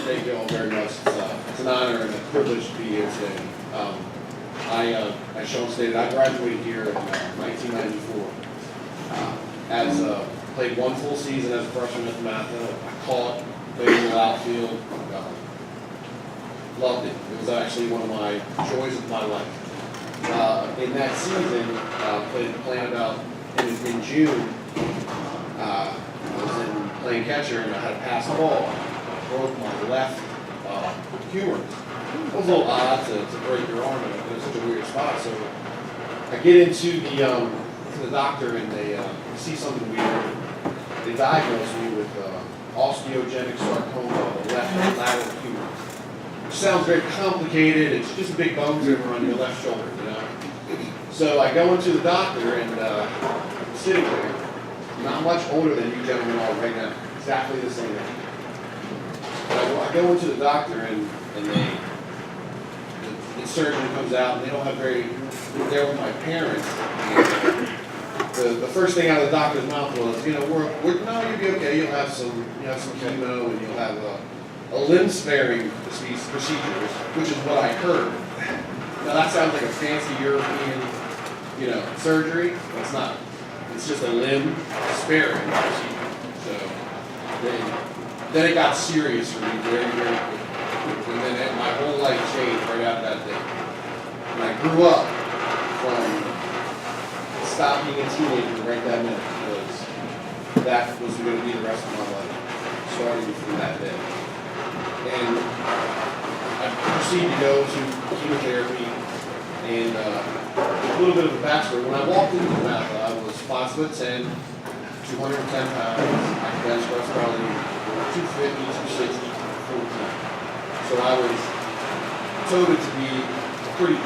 Thank you all very much. It's an honor and a privilege to be here today. As Sean stated, I graduated here in 1994. Played one full season as a freshman at DeMatha. I caught, played in the outfield. Loved it. It was actually one of my joys of my life. In that season, playing about in June, I was playing catcher and I had a pass ball. I broke my left humor. It was a little odd to break your arm in such a weird spot. So I get into the doctor and they see something weird. They diagnose me with osteogenic sarcoma of the left lateral humor. Which sounds very complicated. It's just a big bone tumor on your left shoulder, you know. So I go into the doctor and I'm sitting there, not much older than you gentlemen are right now, exactly the same age. But I go into the doctor and the surgeon comes out and they don't have they're there with my parents. And the first thing out of the doctor's mouth was, you know, no, you'll be okay. You'll have some chemo and you'll have a limb sparing procedures, which is what I heard. Now that sounds like a fancy European, surgery. It's not. It's just a limb sparing procedure. So then it got serious for me very, very quickly. And then my whole life changed right after that day. And I grew up from stop being a teenager right that minute because that was going to be the rest of my life, starting from that day. And I proceeded to go to chemotherapy and a little bit of a backstory. When I walked into DeMatha, I was 5'10", 210 pounds. I could bench press probably 250, 260, 214. So I was touted to be a pretty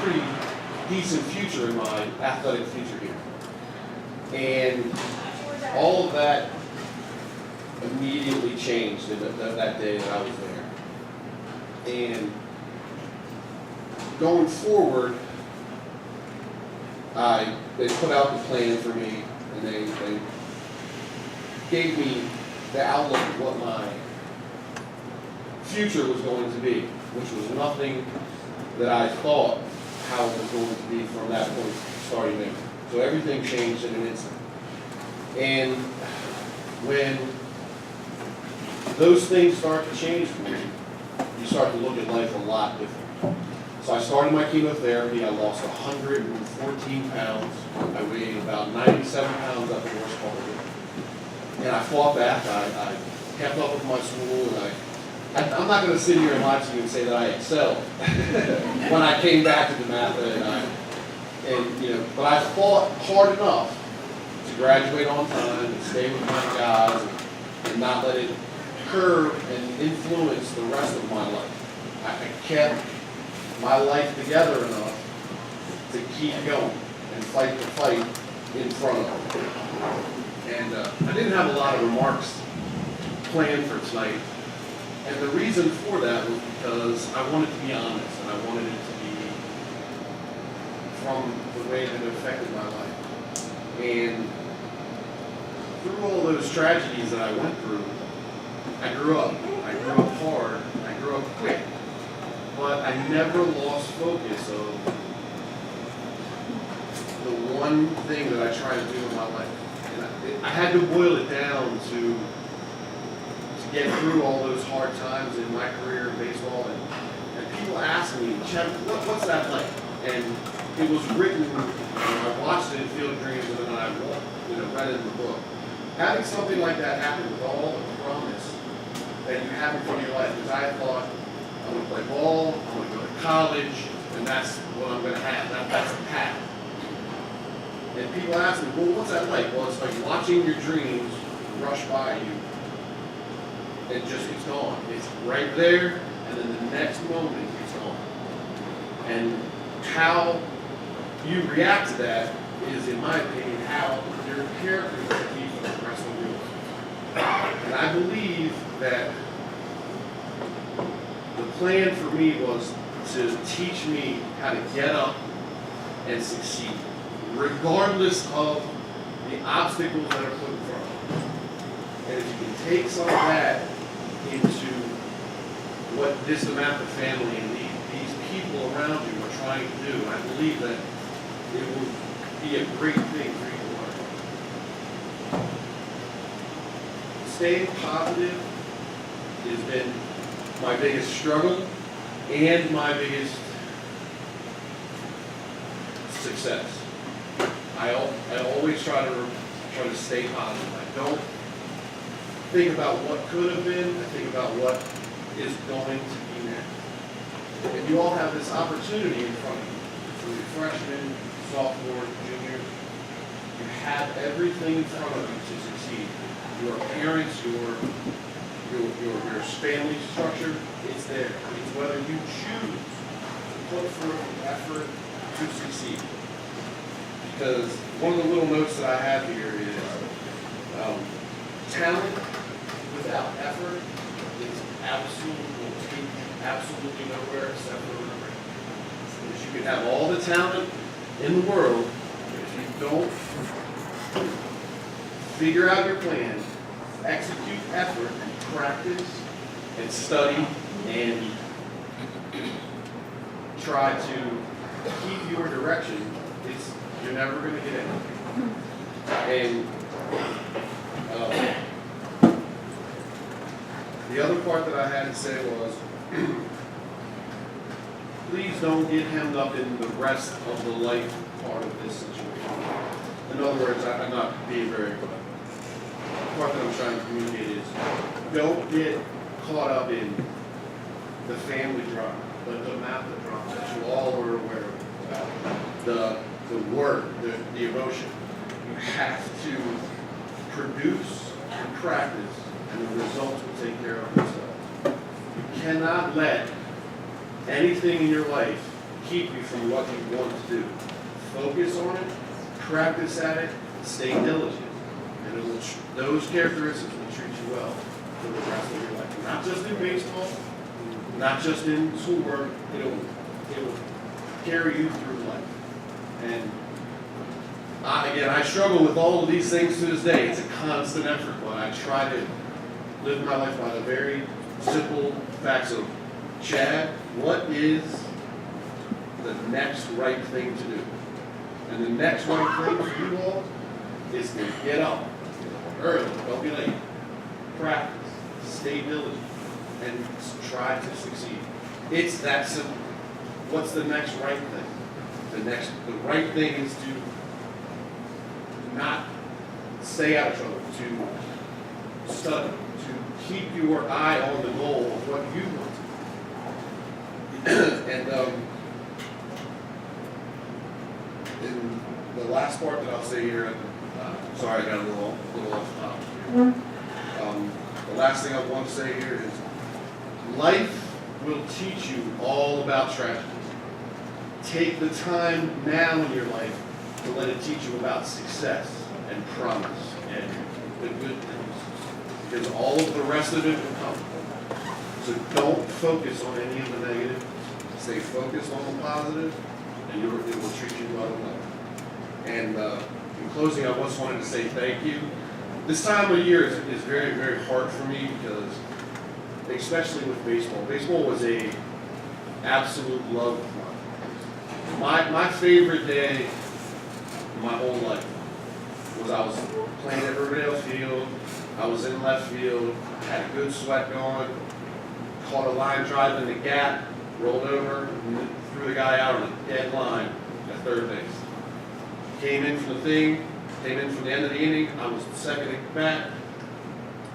decent future in my athletic future here. And all of that immediately changed that day that I was there. And going forward, they put out the plan for me, and they gave me the outlook of what my future was going to be, which was nothing that I thought how it was going to be from that point starting there. So everything changed in an instant. And when those things start to change for me, you start to look at life a lot different. So I started my chemotherapy. I lost 114 pounds. I weighed about 97 pounds at the worst part of it. And I fought back. I kept up with my school, and I'm not going to sit here and lie to you and say that I excelled when I came back to DeMatha, but I fought hard enough to graduate on time and stay with my guys and not let it curb and influence the rest of my life. I kept my life together enough to keep going and fight the fight in front of me. And I didn't have a lot of remarks planned for tonight. And the reason for that was because I wanted to be honest, and I wanted it to be from the way that it affected my life. And through all those tragedies that I went through, I grew up. I grew up hard. I grew up quick. But I never lost focus of the one thing that I tried to do in my life. And I had to boil it down to get through all those hard times in my career in baseball. And people ask me, Chet, what's that like? And it was written, I watched it in Field of Dreams, and then I read it in the book. Having something like that happen with all the promise that you have in front of your life, because I thought, I'm going to play ball, I'm going to go to college, and that's what I'm going to have. That's the path. And people ask me, well, what's that like? Well, it's like watching your dreams rush by you. It's gone. It's right there, and then the next moment, it's gone. And how you react to that is, in my opinion, how your character is going to be for the rest of your life. And I believe that the plan for me was to teach me how to get up and succeed, regardless of the obstacles that are put in front of you. And if you can take some of that into what this DeMatha family and these people around you are trying to do. I believe that it will be a great thing for you to learn. Staying positive has been my biggest struggle and my biggest success. I always try to stay positive. I don't think about what could have been. I think about what is going to be next. And you all have this opportunity in front of you. For your freshmen, sophomore, junior, you have everything in front of you to succeed. Your parents, your family structure, it's there. It's whether you choose to put forth the effort to succeed. Because one of the little notes that I have here is talent without effort is absolutely nowhere except for regret. Because you can have all the talent in the world, but if you don't figure out your plan, execute effort, and practice, and study, and try to keep your direction, you're never going to get anything. And the other part that I had to say was, please don't get hemmed up in the rest of the life part of this situation. In other words, I'm not being very clear. The part that I'm trying to communicate is, don't get caught up in the family drama, the DeMatha drama that you all are aware of, about the work, the emotion. You have to produce and practice, and the results will take care of themselves. You cannot let anything in your life keep you from what you want to do. Focus on it, practice at it, stay diligent, and those characteristics will treat you well for the rest of your life. Not just in baseball, not just in schoolwork, it'll carry you through life. And I struggle with all of these things to this day. It's a constant effort, but I try to live my life by the very simple facts of, Chad, what is the next right thing to do? And the next right thing for you all is to get up early, don't be late, practice, stay diligent, and try to succeed. It's that simple. What's the next right thing? The right thing is to not stay out of trouble, to study, to keep your eye on the goal of what you want to do. And the last part that I'll say here, sorry I got a little off topic here. The last thing I want to say here is, life will teach you all about tragedy. Take the time now in your life to let it teach you about success and promise and the good things. Because all of the rest of it will come. So don't focus on any of the negative. Stay focused on the positive, and it will treat you well enough. And in closing, I just wanted to say thank you. This time of year is very, very hard for me because, especially with baseball. Baseball was a absolute love of mine. My favorite day my whole life was I was playing at Riverdale Field. I was in left field, had a good sweat going, caught a line drive in the gap, rolled over, and threw the guy out on a dead line at third base. Came in from the end of the inning, I was second at bat.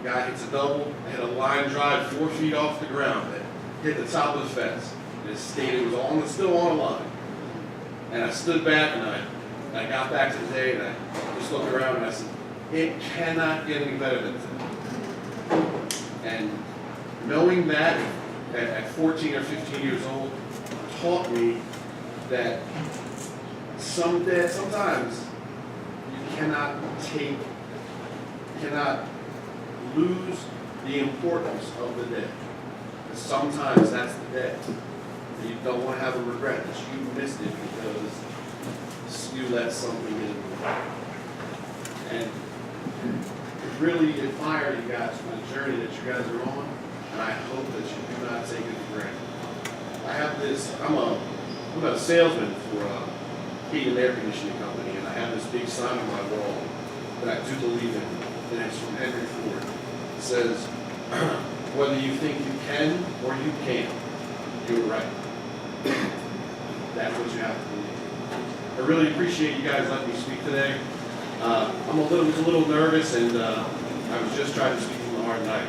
Guy hits a double, hit a line drive 4 feet off the ground that hit the top of the fence. And it was still on the line. And I stood back and I got back to the day and I just looked around and I said, it cannot get any better than that. And knowing that at 14 or 15 years old taught me that sometimes you cannot lose the importance of the day. Sometimes that's the day. You don't want to have a regret that you missed it because you let something in. And really admire you guys for the journey that you guys are on. I hope that you do not take it for granted. I have this, I'm a salesman for a heat and air conditioning company, and I have this big sign on my wall that I do believe in, and it's from Henry Ford. It says, whether you think you can or you can't, you're right. That's what you have to believe. I really appreciate you guys letting me speak today. I was a little nervous, and I was just trying to speak from the heart tonight.